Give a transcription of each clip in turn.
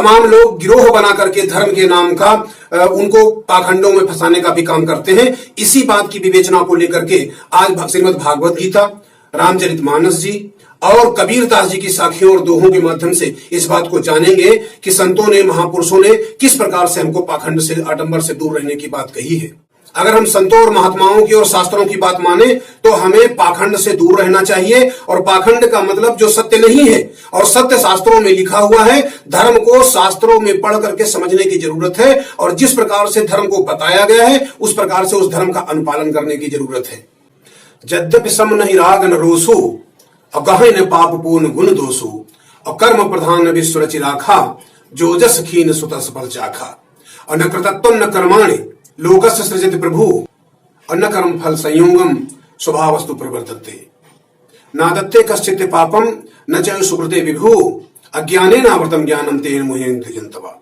तमाम लोग गिरोह बना करके धर्म के नाम का उनको पाखंडों में फंसाने का भी काम करते हैं। इसी बात की विवेचना को लेकर के आज श्रीमद् भागवत गीता, रामचरितमानस जी और कबीरदास जी की साखियों और दोहों के माध्यम से इस बात को जानेंगे कि संतों ने, महापुरुषों ने किस प्रकार से हमको पाखंड से, आडंबर से दूर रहने की बात कही है। अगर हम संतों और महात्माओं की और शास्त्रों की बात माने तो हमें पाखंड से दूर रहना चाहिए। और पाखंड का मतलब जो सत्य नहीं है, और सत्य शास्त्रों में लिखा हुआ है। धर्म को शास्त्रों में पढ़ करके समझने की जरूरत है, और जिस प्रकार से धर्म को बताया गया है उस प्रकार से उस धर्म का अनुपालन करने की जरूरत है। यद्यपि सम नहीं राग न रोसु, और गहे न पाप पूर्ण गुण दोषु, और कर्म प्रधान विश्व रचि राखा, जो जस खीन सुत सफल चाखा, और न कृतत्व न कर्माणि लोकस्य सृजति प्रभु, और न कर्म फल संयोगम स्वभावस्तु प्रवर्तते, नादत्ते कश्चित् पापम न च सुकृते विभु, अज्ञानेनावृतम ज्ञानम तेन मुह्यन्ति त्यजन्तवा।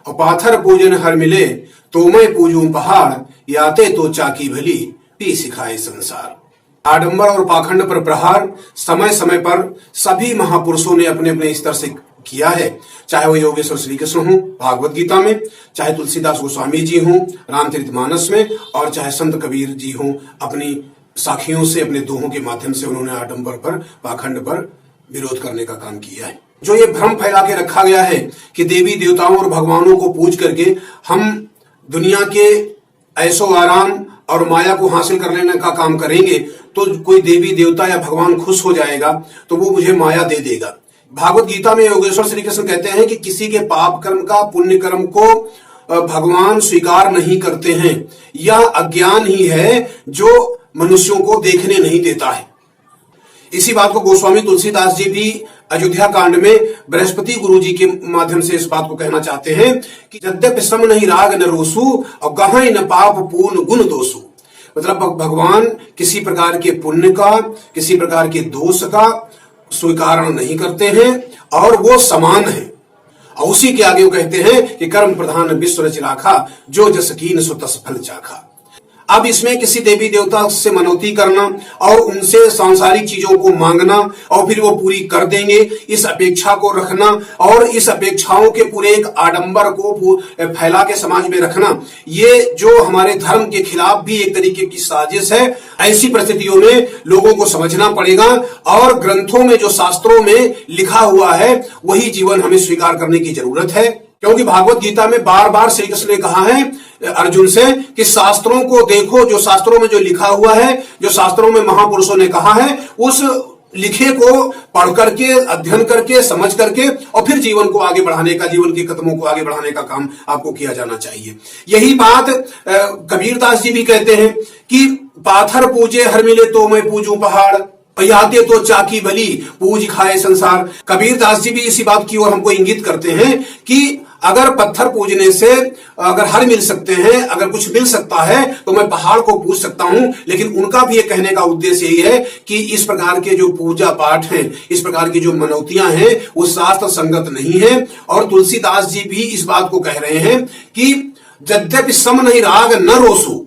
और पाथर पूजन हर मिले तो मैं पूजूं पहाड़, याते तो चाकी भली पी सिखाए संसार। आडंबर और पाखंड पर प्रहार समय समय पर सभी महापुरुषों ने अपने अपने स्तर से किया है। चाहे वो योगेश्वर श्री कृष्ण हो भागवत गीता में, चाहे तुलसीदास गोस्वामी जी हो रामचरितमानस में, और चाहे संत कबीर जी हो अपनी साखियों से, अपने दोहों के माध्यम से उन्होंने आडंबर पर, पाखंड पर विरोध करने का काम किया है। जो ये भ्रम फैला के रखा गया है कि देवी देवताओं और भगवानों को पूज करके हम दुनिया के ऐशो आराम और माया को हासिल कर लेने का काम करेंगे तो कोई देवी देवता या भगवान खुश हो जाएगा तो वो मुझे माया दे देगा। भागवत गीता में योगेश्वर श्री कृष्ण कहते हैं कि किसी के पाप कर्म का, पुण्य कर्म को भगवान स्वीकार नहीं करते हैं। यह अज्ञान ही है जो मनुष्यों को देखने नहीं देता है। इसी बात को गोस्वामी तुलसीदास जी भी अयोध्या कांड में बृहस्पति गुरु जी के माध्यम से इस बात को कहना चाहते हैं कि यद्यपि सम नहीं राग न रोसु, और गहे न पाप पूर्ण गुण दोषु। मतलब भगवान किसी प्रकार के पुण्य का, किसी प्रकार के दोष का स्वीकार नहीं करते हैं और वो समान है। और उसी के आगे वो कहते हैं कि कर्म प्रधान विश्व रचि राखा, जो जस कीन सो तस फल चाखा। अब इसमें किसी देवी देवता से मनौती करना और उनसे सांसारिक चीजों को मांगना और फिर वो पूरी कर देंगे, इस अपेक्षा को रखना और इस अपेक्षाओं के पूरे एक आडंबर को फैला के समाज में रखना, ये जो हमारे धर्म के खिलाफ भी एक तरीके की साजिश है। ऐसी परिस्थितियों में लोगों को समझना पड़ेगा और ग्रंथों में जो शास्त्रों में लिखा हुआ है वही जीवन हमें स्वीकार करने की जरूरत है। क्योंकि भागवत गीता में बार बार श्री कृष्ण ने कहा है अर्जुन से कि शास्त्रों को देखो, जो शास्त्रों में जो लिखा हुआ है, जो शास्त्रों में महापुरुषों ने कहा है, उस लिखे को पढ़ करके, अध्ययन करके, समझ करके और फिर जीवन को आगे बढ़ाने का, जीवन के कदमों को आगे बढ़ाने का काम आपको किया जाना चाहिए। यही बात कबीरदास जी भी कहते हैं कि पाथर पूजे हर मिले तो मैं पूजूं पहाड़, याते तो चाकी भली पूज खाए संसार। कबीरदास जी भी इसी बात की ओर हमको इंगित करते हैं कि अगर पत्थर पूजने से अगर हर मिल सकते हैं, अगर कुछ मिल सकता है तो मैं पहाड़ को पूज सकता हूं। लेकिन उनका भी ये कहने का उद्देश्य यही है कि इस प्रकार के जो पूजा पाठ हैं, इस प्रकार की जो मनौतियां हैं वो शास्त्र संगत नहीं है। और तुलसीदास जी भी इस बात को कह रहे हैं कि यद्यपि सम नहीं राग न रोसु,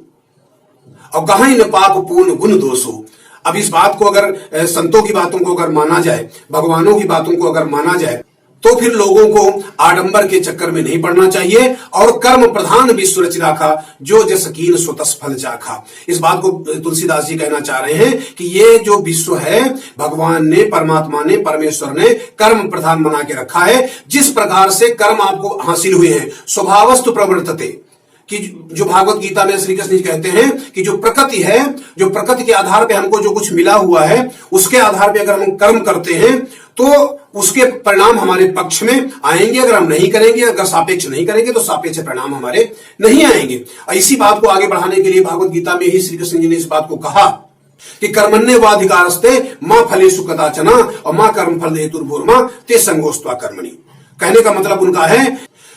और गहे न पाप पूर्ण गुण दोषु। अब इस बात को अगर संतों की बातों को अगर माना जाए, भगवानों की बातों को अगर माना जाए तो फिर लोगों को आडंबर के चक्कर में नहीं पड़ना चाहिए। और कर्म प्रधान विश्व रचि राखा, जो जस कीन सो तस फल चाखा। इस बात को तुलसीदास जी कहना चाह रहे हैं कि ये जो विश्व है भगवान ने, परमात्मा ने, परमेश्वर ने कर्म प्रधान बना के रखा है। जिस प्रकार से कर्म आपको हासिल हुए हैं, स्वभावस्तु प्रवर्तते, कि जो भागवत गीता में श्री कृष्ण जी कहते हैं कि जो प्रकृति है, जो प्रकृति के आधार पे हमको जो कुछ मिला हुआ है उसके आधार पे अगर हम कर्म करते हैं तो उसके परिणाम हमारे पक्ष में आएंगे। अगर हम नहीं करेंगे, अगर सापेक्ष नहीं करेंगे तो सापेक्ष परिणाम हमारे नहीं आएंगे। और इसी बात को आगे बढ़ाने के लिए भागवत गीता में ही श्री कृष्ण जी ने इस बात को कहा कि कर्मण्येवाधिकारस्ते मां फलेषु कदाचन, और मां कर्म फल हेतुर्भूर्मा ते संगोस्त्वा कर्मणि। कहने का मतलब उनका है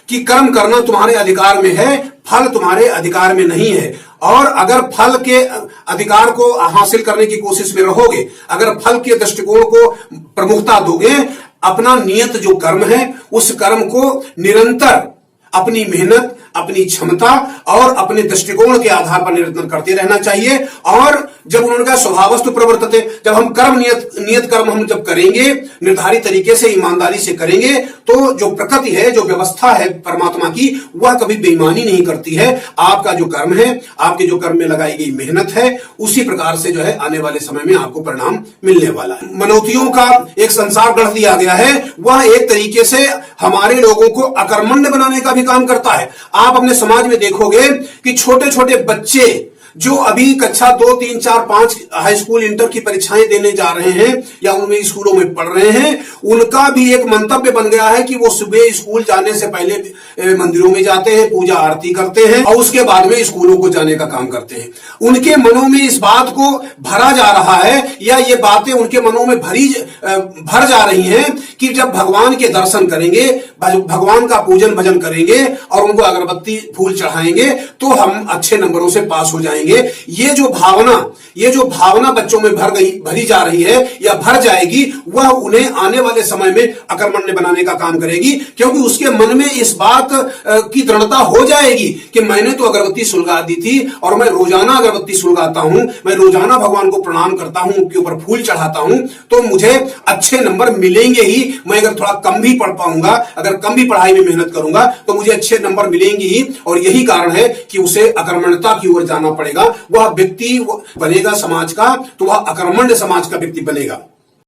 कि कर्म करना तुम्हारे अधिकार में है, फल तुम्हारे अधिकार में नहीं है। और अगर फल के अधिकार को हासिल करने की कोशिश में रहोगे, अगर फल के दृष्टिकोण को प्रमुखता दोगे, अपना नियत जो कर्म है उस कर्म को निरंतर अपनी मेहनत, अपनी क्षमता और अपने दृष्टिकोण के आधार पर नियंत्रण करते रहना चाहिए। और जब उन्होंने कहा स्वभावस्तु प्रवर्तते, जब हम कर्म नियत कर्म हम जब करेंगे निर्धारित तरीके से ईमानदारी से करेंगे तो जो प्रकृति है, जो व्यवस्था है परमात्मा की, वह कभी बेईमानी नहीं करती है। आपका जो कर्म है, आपके जो कर्म में लगाई गई मेहनत है, उसी प्रकार से जो है आने वाले समय में आपको परिणाम मिलने वाला है। मनोतियों का एक संसार गढ़ दिया गया है, वह एक तरीके से हमारे लोगों को अकर्मण्य बनाने का भी काम करता है। आप अपने समाज में देखोगे कि छोटे छोटे बच्चे जो अभी कक्षा 2, 3, 4, 5 हाई स्कूल इंटर की परीक्षाएं देने जा रहे हैं या उनमें स्कूलों में पढ़ रहे हैं, उनका भी एक मंतव्य बन गया है कि वो सुबह स्कूल जाने से पहले मंदिरों में जाते हैं, पूजा आरती करते हैं और उसके बाद में स्कूलों को जाने का काम करते हैं। उनके मनों में इस बात को भरा जा रहा है या ये बातें उनके मनों में भर जा रही हैं कि जब भगवान के दर्शन करेंगे, भगवान का पूजन भजन करेंगे और उनको अगरबत्ती फूल चढ़ाएंगे तो हम अच्छे नंबरों से पास हो जाएंगे। ये जो भावना बच्चों में भरी जा रही है या भर जाएगी, वह उन्हें आने वाले समय में अकर्मण्य बनाने का काम करेगी, क्योंकि उसके मन में इस बात की दृढ़ता हो जाएगी कि मैंने तो अगरबत्ती सुलगा दी थी और मैं रोजाना अगरबत्ती सुलगाता हूं, मैं रोजाना भगवान को प्रणाम करता हूं, उनके ऊपर फूल चढ़ाता हूं, तो मुझे अच्छे नंबर मिलेंगे ही। मैं अगर थोड़ा कम भी पढ़ पाऊंगा, अगर कम भी पढ़ाई में मेहनत करूंगा तो मुझे अच्छे नंबर मिलेंगे ही। और यही कारण है कि उसे अकर्मण्यता की ओर जाना पड़ेगा। वह व्यक्ति बनेगा समाज का तो वह अकर्मण्य समाज का व्यक्ति बनेगा।